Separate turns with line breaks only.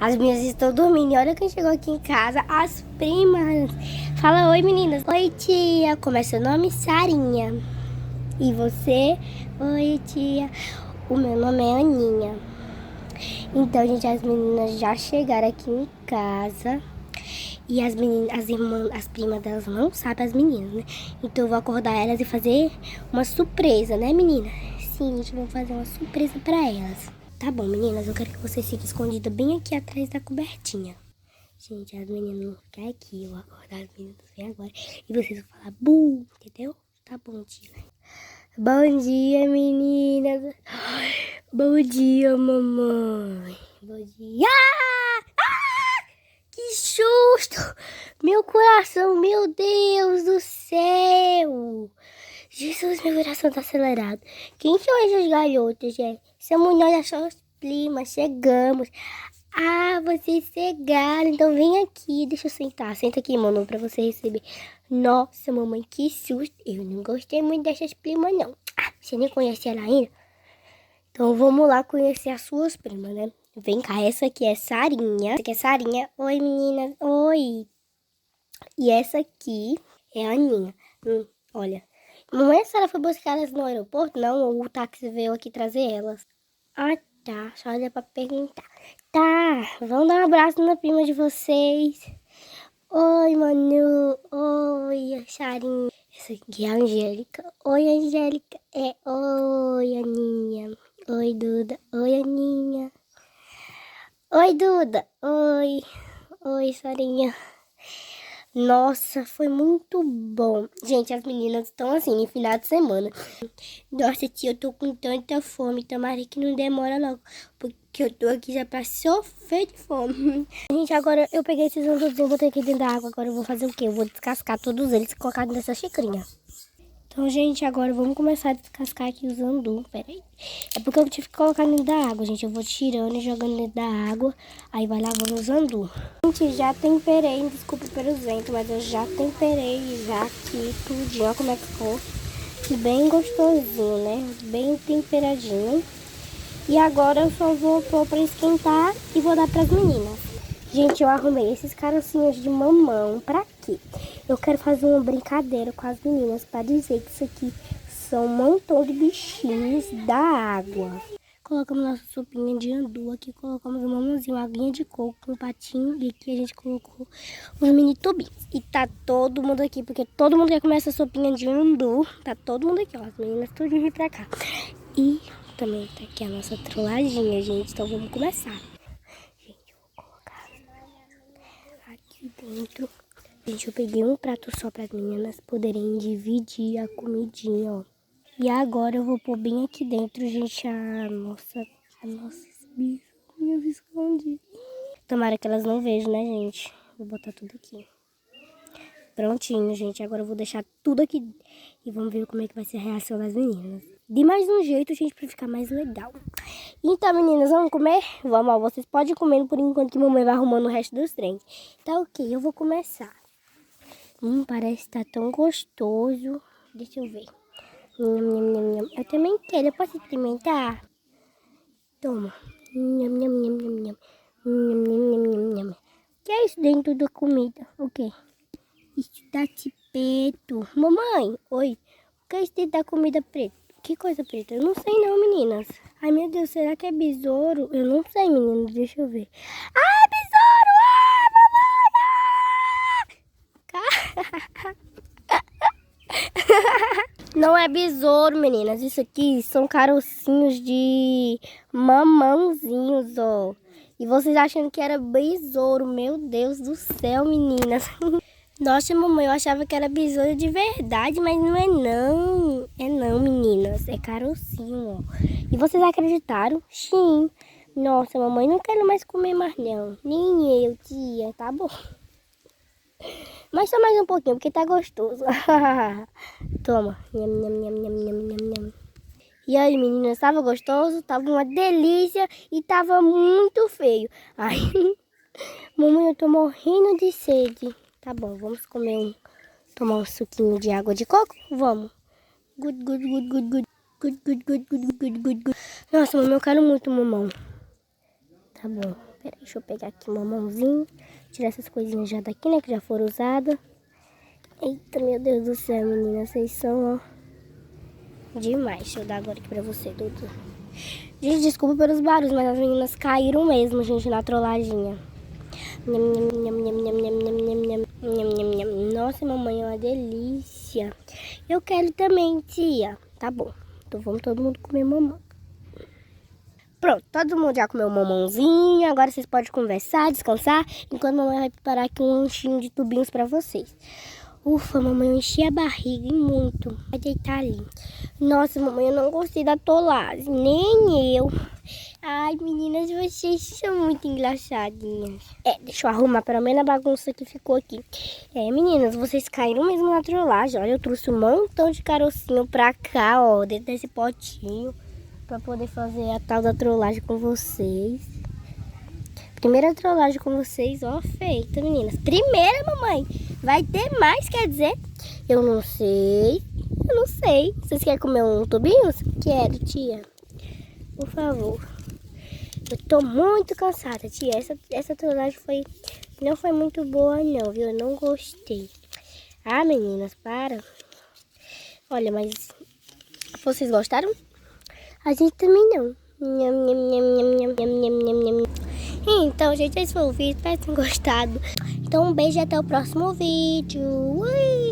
As meninas estão dormindo e olha quem chegou aqui em casa, as primas. Fala oi, meninas. Oi, tia. Como é seu nome? Sarinha. E você? Oi, tia. O meu nome é Aninha. Então, gente, as meninas já chegaram aqui em casa. E as meninas, as irmãs, as primas delas não sabem as meninas, né? Então eu vou acordar elas e fazer uma surpresa, né, menina? Sim, a gente vai fazer uma surpresa pra elas. Tá bom, meninas, eu quero que vocês fiquem escondidas bem aqui atrás da cobertinha. Gente, as meninas vão ficar aqui, eu vou acordar as meninas bem agora. E vocês vão falar, bu, entendeu? Tá bom, tia. Bom dia, meninas. Bom dia, mamãe. Bom dia. Que susto! Meu coração, meu Deus do céu! Jesus, meu coração tá acelerado. Quem são essas garotas, gente? Somos nós, as suas primas, chegamos. Ah, vocês chegaram, então vem aqui, deixa eu sentar. Senta aqui, mano, pra você receber. Nossa, mamãe, que susto. Eu não gostei muito dessas primas, não. Ah, você nem conhece ela ainda? Então vamos lá conhecer as suas primas, né? Vem cá, essa aqui é Sarinha. Essa aqui é Sarinha. Oi, meninas. Oi. E essa aqui é a Aninha. Olha. Mamãe, a senhora foi buscar elas no aeroporto? Não, ou o táxi veio aqui trazer elas? Ah, tá. Só olha pra perguntar. Tá, vamos dar um abraço na prima de vocês. Oi, Manu. Oi, Sarinha. Essa aqui é a Angélica. Oi, Angélica. Oi, Aninha. Oi, Duda. Oi, Aninha. Oi, Duda. Oi. Oi, Sarinha. Nossa, foi muito bom. Gente, as meninas estão assim, no final de semana. Nossa, tia, eu tô com tanta fome. Tomara que não demora logo. Porque eu tô aqui já pra sofrer de fome. Gente, agora eu peguei esses anzos, eu botei aqui dentro da água. Agora eu vou fazer o quê? Eu vou descascar todos eles e colocar nessa xicrinha. Então, gente, agora vamos começar a descascar aqui os andu. Pera aí. É porque eu tive que colocar dentro da água, gente. Eu vou tirando e jogando dentro da água. Aí vai lavando os andu. Gente, já temperei. Desculpa pelo vento, mas eu já temperei já aqui tudinho. Olha como é que ficou. Bem gostosinho, né? Bem temperadinho. E agora eu só vou pôr pra esquentar e vou dar pras meninas. Gente, eu arrumei esses carocinhos de mamão pra quê? Eu quero fazer uma brincadeira com as meninas pra dizer que isso aqui são um montão de bichinhos da água. Colocamos nossa sopinha de andu aqui, colocamos um mamãozinho, uma aguinha de coco, um patinho e aqui a gente colocou os mini tubinhos. E tá todo mundo aqui, porque todo mundo quer comer essa sopinha de andu. Tá todo mundo aqui, ó, as meninas tudo vir pra cá. E também tá aqui a nossa trolladinha, gente, então vamos começar. Aqui dentro, gente, eu peguei um prato só para as meninas poderem dividir a comidinha, ó. E agora eu vou pôr bem aqui dentro, gente, a nossa bifinha escondida. Tomara que elas não vejam, né, gente? Vou botar tudo aqui. Prontinho, gente. Agora eu vou deixar tudo aqui e vamos ver como é que vai ser a reação das meninas. De mais um jeito, gente, pra ficar mais legal. Então, meninas, vamos comer? Vamos, ó, vocês podem comer por enquanto que mamãe vai arrumando o resto dos trens. Tá ok, eu vou começar. Parece que tá tão gostoso. Deixa eu ver. Nham, nham, nham, nham. Eu também quero, eu posso experimentar? Toma. Nham, nham, nham, nham, nham. Nham, nham, nham, nham, nham. O que é isso dentro da comida? O quê? Isso dá preto. Mamãe, oi. O que é isso dentro da comida preta? Que coisa preta? Eu não sei não, meninas. Ai, meu Deus, será que é besouro? Eu não sei, meninas. Deixa eu ver. Ah, é besouro! Ah, mamãe! Não é besouro, meninas. Isso aqui são carocinhos de mamãozinhos, ó. E vocês achando que era besouro. Meu Deus do céu, meninas. Nossa, mamãe, eu achava que era besouro de verdade, mas não é não. É não, meninas. É carocinho, ó. E vocês acreditaram? Sim. Nossa, mamãe, não quero mais comer mais não. Nem eu, tia. Tá bom. Mas só mais um pouquinho, porque tá gostoso. Toma. Nham, nham, nham, nham, nham, nham, nham. E aí, meninas, tava gostoso? Tava uma delícia e tava muito feio. Ai, mamãe, eu tô morrendo de sede. Tá bom, vamos tomar um suquinho de água de coco? Vamos. Good, good, good, good, good. Good, good, good, good, good, good, good. Nossa, mamãe, eu quero muito mamão. Tá bom. Pera aí, deixa eu pegar aqui uma mãozinha. Tirar essas coisinhas já daqui, né? Que já foram usadas. Eita, meu Deus do céu, meninas. Vocês são, ó, demais. Deixa eu dar agora aqui pra você, Dudu. Gente, desculpa pelos barulhos, mas as meninas caíram mesmo, gente, na trolladinha. Nossa, mamãe, é uma delícia. Eu quero também, tia. Tá bom. Então vamos todo mundo comer mamão. Pronto, todo mundo já comeu um mamãozinho. Agora vocês podem conversar, descansar, enquanto a mamãe vai preparar aqui um lanchinho de tubinhos pra vocês. Ufa, mamãe, eu enchi a barriga e muito. Vai deitar ali. Nossa, mamãe, eu não gostei da tolagem. Nem eu. Ai, meninas, vocês são muito engraçadinhas. Deixa eu arrumar pelo menos a bagunça que ficou aqui. Meninas, vocês caíram mesmo na trollagem. Olha, eu trouxe um montão de carocinho pra cá, ó, dentro desse potinho. Pra poder fazer a tal da trollagem com vocês. Primeira trollagem com vocês, ó, feita, meninas. Primeira, mamãe. Vai ter mais, quer dizer? Eu não sei. Eu não sei. Vocês querem comer um tubinho? Quero, tia. Por favor. Eu tô muito cansada, tia. Essa trollagem não foi muito boa, não, viu? Eu não gostei. Ah, meninas, para. Olha, mas vocês gostaram? A gente também não. Então, gente, esse foi o vídeo. Espero que tenham gostado. Então, um beijo e até o próximo vídeo. Ui!